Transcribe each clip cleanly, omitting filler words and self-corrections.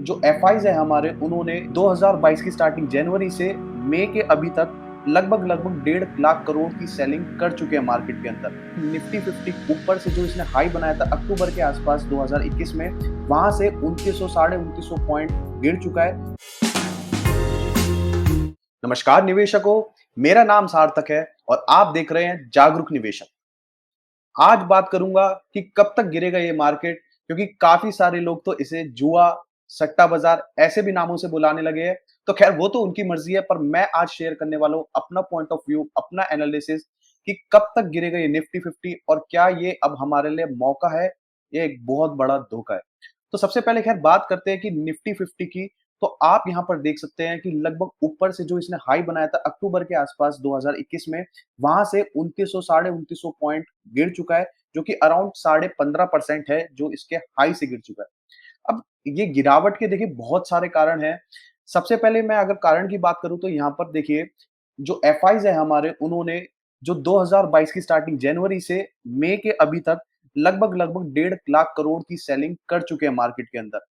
जो एफआईज है हमारे, उन्होंने 2022 की स्टार्टिंग जनवरी से मई के अभी तक लगभग 1.5 लाख करोड़ की सेलिंग कर चुके हैं मार्केट के अंदर। निफ्टी 50 ऊपर से जो इसने हाई बनाया था अक्टूबर के आसपास 2021 में, वहां से 2900 साढ़े 2900 पॉइंट गिर चुका है। नमस्कार निवेशकों, मेरा नाम सार्थक है और आप देख रहे हैं जागरूक निवेशक। आज बात करूंगा कि कब तक गिरेगा ये मार्केट, क्योंकि काफी सारे लोग तो इसे जुआ, सट्टा बाजार ऐसे भी नामों से बुलाने लगे हैं। तो खैर वो तो उनकी मर्जी है, पर मैं आज शेयर करने वाला हूं अपना पॉइंट ऑफ व्यू, अपना एनालिसिस कि कब तक गिरेगा ये निफ्टी 50 और क्या ये अब हमारे लिए मौका है, ये एक बहुत बड़ा धोखा है। तो सबसे पहले खैर बात करते हैं कि निफ्टी 50 की। तो आप यहां पर देख सकते हैं कि लगभग ऊपर से जो इसने हाई बनाया था अक्टूबर के आसपास 2021 में, वहां से 2900 साढ़े 2900 पॉइंट गिर चुका है, जो कि अराउंड 15.5% है जो इसके हाई से गिर चुका है। अब ये गिरावट के देखिए बहुत सारे कारण हैं। सबसे पहले मैं अगर कारण की बात करूं तो यहाँ पर देखिए, जो एफआईज है हमारे, उन्होंने जो 2022 की स्टार्टिंग जनवरी से मई के अभी तक लगभग 1.5 लाख करोड़ की सेलिंग कर चुके हैं मार्केट के अंदर।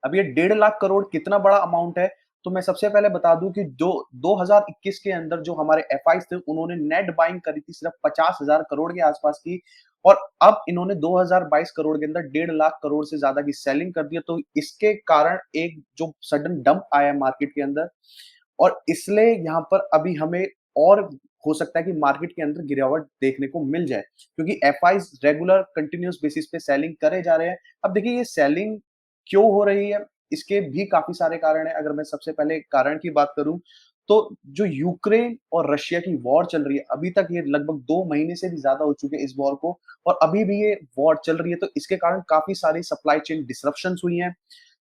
अब ये 1.5 लाख करोड़ कितना बड़ा अमाउंट है, तो मैं सबसे पहले बता दूं कि जो 2021 के अंदर जो हमारे एफआईज थे, उन्होंने नेट बाइंग करी थी सिर्फ 50,000 करोड़ के आसपास की, और अब इन्होंने 2022 करोड़ के अंदर 1.5 लाख करोड़ से ज्यादा की सेलिंग कर दी है। तो इसके कारण एक जो सडन डंप आया है मार्केट के अंदर, और इसलिए यहाँ पर अभी हमें और हो सकता है कि मार्केट के अंदर गिरावट देखने को मिल जाए, क्योंकि एफआईज रेगुलर कंटिन्यूस बेसिस पे सेलिंग करे जा रहे हैं। अब देखिए ये सेलिंग क्यों हो रही है, इसके भी काफी सारे कारण हैं। अगर मैं सबसे पहले कारण की बात करूं, तो जो यूक्रेन और रशिया की वॉर चल रही है, अभी तक ये लगभग 2 महीने से भी ज्यादा हो चुके हैं इस वॉर को, और अभी भी ये वॉर चल रही है। तो इसके कारण काफी सारी सप्लाई चेन डिसरप्शंस हुई हैं।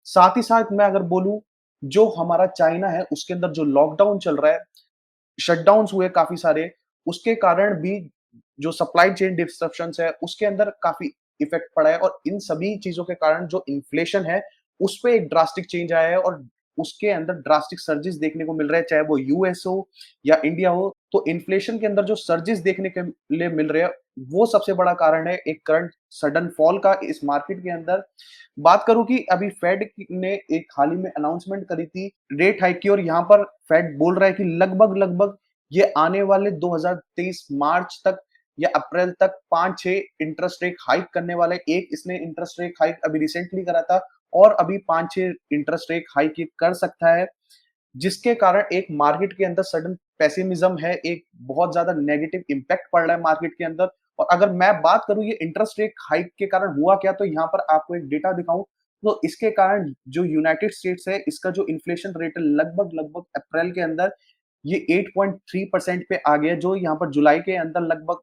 साथ ही साथ मैं अगर बोलूं, जो हमारा चाइना है उसके अंदर जो लॉकडाउन चल रहा है, शटडाउन्स हुए काफी सारे, उसके कारण भी जो सप्लाई चेन डिस्ट्रप्शंस है उसके अंदर काफी इफेक्ट पड़ा है, और इन सभी चीजों के कारण जो इन्फ्लेशन है उस पे एक ड्रास्टिक चेंज आया है, और उसके अंदर ड्रास्टिक सर्जेस देखने को मिल रहे हैं, चाहे वो यूएस हो या इंडिया हो। तो इन्फ्लेशन के अंदर जो सर्जेस देखने के लिए मिल रहे हैं, वो सबसे बड़ा कारण है एक करंट सडन फॉल का इस मार्केट के अंदर। बात करूं कि अभी फेड ने एक हाल ही में अनाउंसमेंट करी थी रेट हाइक की, और यहाँ पर फेड बोल रहा है कि लगभग ये आने वाले 2023 मार्च तक या अप्रैल तक 5-6 इंटरेस्ट रेट हाइक करने वाले। एक इसने इंटरेस्ट रेट हाइक अभी रिसेंटली करा था, और अभी 5-6 इंटरेस्ट रेट हाइक ये कर सकता है, जिसके कारण एक मार्केट के अंदर सडन पेसिमिज्म है, एक बहुत ज्यादा नेगेटिव इंपैक्ट पड़ रहा है मार्केट के अंदर। और अगर मैं बात करूं ये इंटरेस्ट रेट हाइक के कारण हुआ क्या, तो यहाँ पर आपको एक डेटा दिखाऊं, तो इसके कारण जो यूनाइटेड स्टेट्स है, इसका जो इन्फ्लेशन रेट है लगभग अप्रैल के अंदर ये 8.3% पे आ गया, जो यहाँ पर जुलाई के अंदर लगभग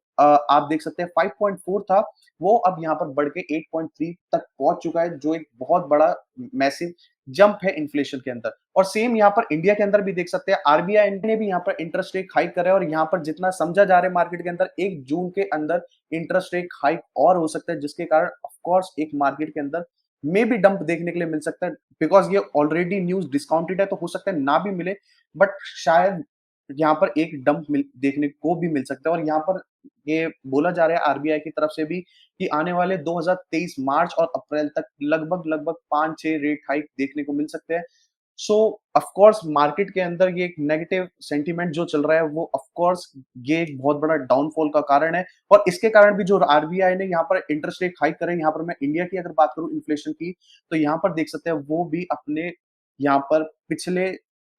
आप देख सकते हैं 5.4 था, वो अब यहाँ पर बढ़ के 8.3 तक पहुंच चुका है, जो एक बहुत बड़ा मैसिव जंप है इन्फ्लेशन के अंदर। और सेम यहाँ पर इंडिया के अंदर भी देख सकते हैं, आरबीआई ने भी यहाँ पर इंटरेस्ट रेट हाइक करा है, और यहाँ पर जितना समझा जा रहा है मार्केट के अंदर 1 जून के अंदर इंटरेस्ट रेट हाइक और हो सकता है, जिसके कारण ऑफ कोर्स एक मार्केट के अंदर मे भी डंप देखने के लिए मिल सकता है, बिकॉज ये ऑलरेडी न्यूज डिस्काउंटेड है, तो हो सकता है ना भी मिले, बट शायद यहाँ पर एक डंप देखने को भी मिल सकता है। और यहाँ पर ये बोला जा रहा है आरबीआई की तरफ से भी कि आने वाले 2023 मार्च और अप्रैल तक लगभग 5-6 रेट हाइक देखने को मिल सकते हैं। सो ऑफ कोर्स मार्केट के अंदर ये एक नेगेटिव सेंटीमेंट जो चल रहा है, वो ऑफ कोर्स ये एक बहुत बड़ा डाउनफॉल का कारण है। और इसके कारण भी जो आरबीआई ने यहाँ पर इंटरेस्ट रेट हाइक करे, यहाँ पर मैं इंडिया की अगर बात करूं इन्फ्लेशन की, तो यहाँ पर देख सकते हैं वो भी अपने यहाँ पर पिछले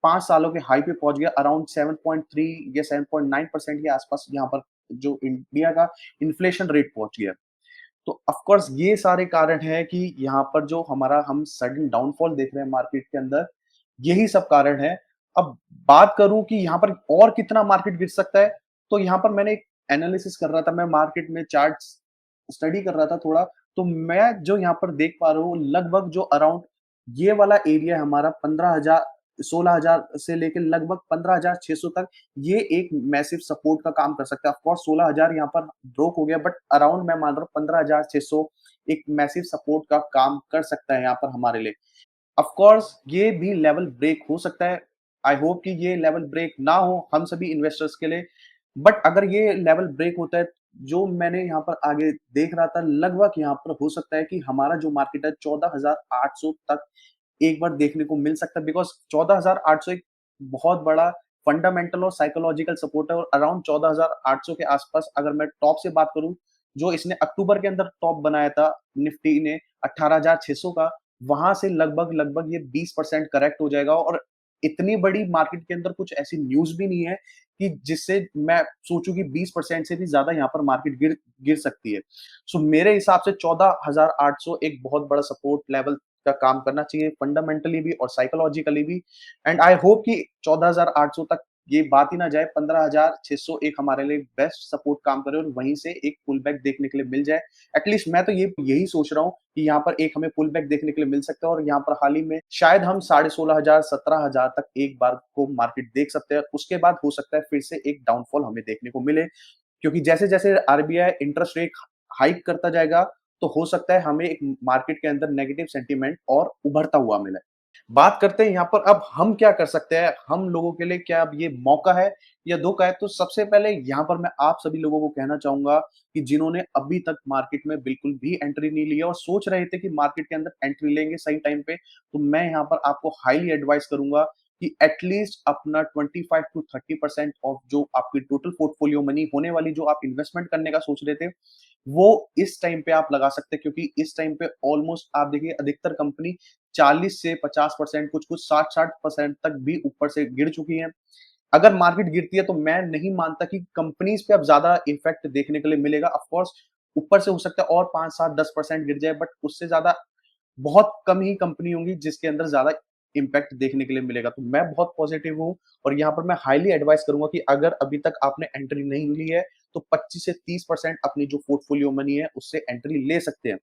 5 सालों के हाई पे पहुंच गया, अराउंड 7.3 या 7.9% के आसपास यहाँ पर जो इंडिया का इन्फ्लेशन रेट पहुंच गया। तो ऑफ कोर्स ये सारे कारण हैं कि यहाँ पर जो हमारा हम सडन डाउनफॉल देख रहे हैं मार्केट के अंदर, यही सब कारण है। अब बात करूं कि यहाँ पर और कितना मार्केट गिर सकता है, तो यहाँ पर मैंने एक एनालिसिस कर रहा था, मैं मार्केट में चार्ट्स स्टडी कर रहा था थोड़ा, तो मैं जो यहाँ पर देख पा रहा हूँ लगभग जो अराउंड ये वाला एरिया है हमारा 15,000 16,000 से लेकर लगभग 15,600 तक, ये एक मैसिव सपोर्ट का काम कर सकता है। ऑफ कोर्स 16,000 यहाँ पर ब्रोक हो गया, बट अराउंड मैं मान रहा हूँ 15,600 एक मैसिव सपोर्ट का काम कर सकता है यहाँ पर हमारे लिए। ऑफ कोर्स ये भी लेवल ब्रेक हो सकता है। आई होप कि ये लेवल ब्रेक ना हो हम सभी इन्वेस्टर्स के लिए, बट अगर ये लेवल ब्रेक होता है, जो मैंने यहाँ पर आगे देख रहा था, लगभग यहाँ पर हो सकता है कि हमारा जो मार्केट है 14,800 तक एक बार देखने को मिल सकता है बिकॉज़ 14,800 एक बहुत बड़ा फंडामेंटल और साइकोलॉजिकल सपोर्ट है और अराउंड 14,800 के आसपास अगर मैं टॉप से बात करूँ, जो इसने अक्टूबर के अंदर टॉप बनाया था निफ्टी ने 18,600 का, वहाँ से लगभग-लगभग ये 20% करेक्ट हो जाएगा और इतनी बड़ी मार्केट के अंदर कुछ ऐसी न्यूज़ भी नहीं है कि जिससे मैं सोचूँ कि 20% से भी ज़्यादा यहाँ पर मार्केट गिर गिर सकती है। सो मेरे हिसाब से 14,800 एक बहुत बड़ा सपोर्ट लेवल का काम करना चाहिए फंडामेंटली भी और साइकोलॉजिकली भी एंड आई होप कि 14,800 तक ये बात ही ना जाए, 15,600 एक हमारे लिए बेस्ट सपोर्ट काम करे और वहीं से एक पुल बैक देखने के लिए मिल जाए। एटलीस्ट मैं तो ये यही सोच रहा हूँ कि यहाँ पर एक हमें पुल बैक देखने के लिए मिल सकता है और यहाँ पर हाल ही में शायद हम 16,500 17,000 तक एक बार को मार्केट देख सकते हैं। उसके बाद हो सकता है फिर से एक डाउनफॉल हमें देखने को मिले क्योंकि जैसे-जैसे आरबीआई इंटरेस्ट रेट हाइक करता जाएगा, तो हो सकता है हमें एक मार्केट के अंदर नेगेटिव सेंटीमेंट और उभरता हुआ मिले। बात करते हैं यहाँ पर अब हम क्या कर सकते हैं? हम लोगों के लिए क्या अब ये मौका है या धोखा है? तो सबसे पहले यहाँ पर मैं आप सभी लोगों को कहना चाहूँगा कि जिन्होंने अभी तक मार्केट में बिल्कुल भी एंट्री नहीं ली है और सोच रहे थे कि मार्केट के अंदर एंट्री लेंगे सही टाइम पे, तो मैं यहाँ पर आपको हाइली एडवाइस करूँगा कि एटलीस्ट अपना 25 टू 30% ऑफ जो आपकी टोटल पोर्टफोलियो मनी होने वाली जो आप इन्वेस्टमेंट करने का सोच रहे थे, वो इस टाइम पे आप लगा सकते हैं क्योंकि इस टाइम पे ऑलमोस्ट आप देखिए अधिकतर कंपनी 40 से 50% कुछ-कुछ 60-60% तक भी ऊपर से गिर चुकी हैं। अगर मार्केट गिरती है तो मैं नहीं मानता कि कंपनीज़ पे अब ज़्यादा इम्पैक्ट देखने के लिए मिलेगा। ऑफ कोर्स ऊपर से हो सकता है और 5, 7, 10% गिर जाए बट उससे ज़्यादा बहुत कम ही कंपनी होंगी जिसके अंदर ज़्यादा इम्पैक्ट देखने के लिए मिलेगा। तो मैं बहुत पॉजिटिव हूँ और यहाँ पर मैं हाइली एडवाइस करूँगा कि अगर अभी तक आपने एंट्री नहीं ली है, तो 25 से 30% अपनी जो पोर्टफोलियो मनी है, उससे एंट्री ले सकते हैं।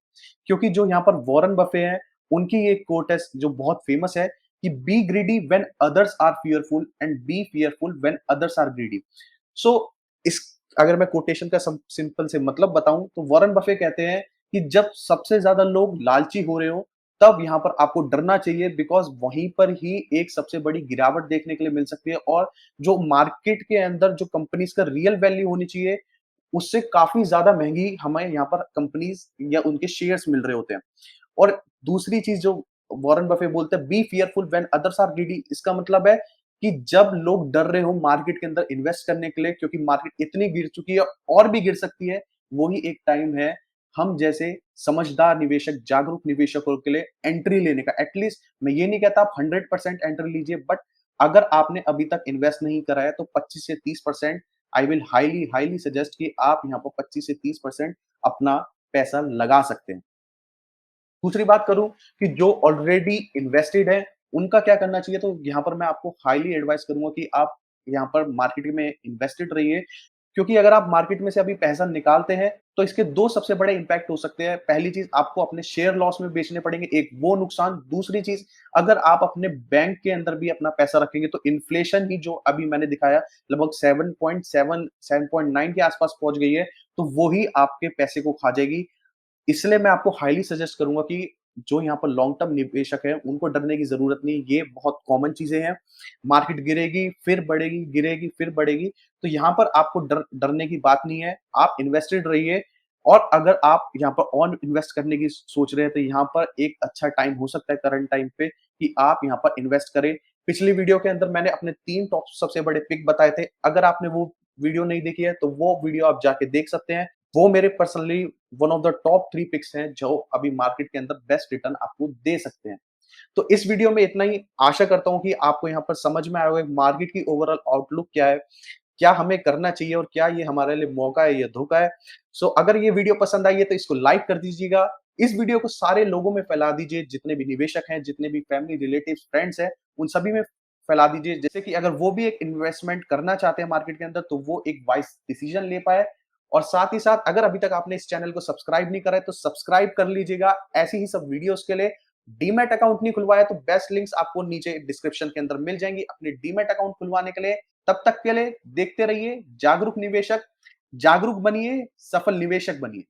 क्योंकि जो यहाँ पर वॉरेन बफे हैं, उनकी एक कोट है जो बहुत फेमस है कि be greedy when others are fearful and be fearful when others are greedy. So इस अगर मैं कोटेशन का सिंपल से मतलब बताऊं तो वॉरेन बफे कहते हैं कि जब सबसे ज्यादा लोग लालची हो रहे हो तब यहाँ पर आपको डरना चाहिए बिकॉज वहीं पर ही एक सबसे बड़ी गिरावट देखने के लिए मिल सकती है और जो मार्केट के अंदर जो कंपनीज का रियल वैल्यू होनी चाहिए उससे काफी ज्यादा महंगी हमें यहाँ पर कंपनीज या उनके शेयर्स मिल रहे होते हैं। और दूसरी चीज जो वॉरेन बफे बोलते हैं be fearful when others are greedy, इसका मतलब है कि जब लोग डर रहे हो मार्केट के अंदर इन्वेस्ट करने के लिए क्योंकि मार्केट इतनी गिर चुकी है और भी गिर सकती है, वही एक टाइम है हम जैसे समझदार निवेशक जागरूक निवेशकों के लिए एंट्री लेने का। एटलीस्ट मैं ये नहीं कहता आप 100% एंट्री लीजिए बट अगर आपने अभी तक इन्वेस्ट नहीं करा है तो 25 से 30% I will highly highly suggest कि आप यहाँ पर 25 से 30% अपना पैसा लगा सकते हैं। दूसरी बात करूँ कि जो ऑलरेडी इन्वेस्टेड है, उनका क्या करना चाहिए? तो यहाँ पर मैं आपको हाइली एडवाइस करूँगा कि आप यहाँ पर मार्केट में इन्वेस्टेड रहिए, क्योंकि अगर आप मार्केट में से अभी पैसा निकालते हैं, तो इसके 2 सबसे बड़े इम्पैक्ट हो सकते हैं। पहली चीज़ आपको अपने शेयर लॉस में बेचने पड़ेंगे, एक वो नुकसान, दूसरी चीज़ अगर आप अपने बैंक के अंदर भी अपना पैसा रखेंगे, तो इन्फ्लेशन ही जो अभी मैंने दिखाया लगभग 7.7 7.9 के आस-पास पहुँच गई है, तो वो ही आपके पैसे को खा जाएगी। इसलिए मैं आपको हाइली सजेस्ट करूँगा कि जो यहाँ पर लॉन्ग टर्म निवेशक हैं, उनको डरने की ज़रूरत नहीं है। ये बहुत कॉमन चीज़ें हैं। मार्केट गिरेगी, फिर बढ़ेगी, गिरेगी, फिर बढ़ेगी। तो यहाँ पर आपको डरने की बात नहीं है। आप इन्वेस्टेड रहिए और अगर आप यहाँ पर और इन्वेस्ट करने की सोच रहे हैं, तो यहाँ पर एक अच्छा टाइम हो सकता है करंट टाइम पे कि आप यहाँ पर इन्वेस्ट करें। पिछली वीडियो के अंदर मैंने अपने 3 टॉप सबसे बड़े पिक बताए थे। अगर आपने वो वीडियो नहीं देखी है, तो वो वीडियो आप जाके देख सकते हैं। वो मेरे personally one of the top 3 picks हैं जो अभी मार्केट के अंदर बेस्ट रिटर्न आपको दे सकते हैं। तो इस वीडियो में इतना ही। आशा करता हूँ कि आपको यहाँ पर समझ में आया होगा मार्केट की ओवरऑल आउटलुक क्या है, क्या हमें करना चाहिए और क्या ये हमारे लिए मौका है या धोखा है। सो अगर ये वीडियो पसंद आई है तो इसको लाइक कर दीजिएगा। इस वीडियो को सारे लोगों में फैला दीजिए, जितने भी निवेशक हैं, जितने भी फैमिली, रिलेटिव्स, फ्रेंड्स हैं, उन सभी में फैला दीजिए, जैसे कि अगर वो भी एक इन्वेस्टमेंट करना चाहते हैं मार्केट के अंदर, तो वो एक वाइज़ डिसीजन ले पाए। और साथ ही साथ अगर अभी तक आपने इस चैनल को सब्सक्राइब नहीं करा है, तो सब्सक्राइब कर लीजिएगा ऐसी ही सब वीडियोज़ के लिए। डीमैट अकाउंट नहीं खुलवाया तो बेस्ट लिंक्स आपको नीचे डिस्क्रिप्शन के अंदर मिल जाएँगी अपने डीमैट अकाउंट खुलवाने के लिए। तब तक के लिए देखते रहिए जागरूक निवेशक, जागरूक बनिए, सफल निवेशक बनिए।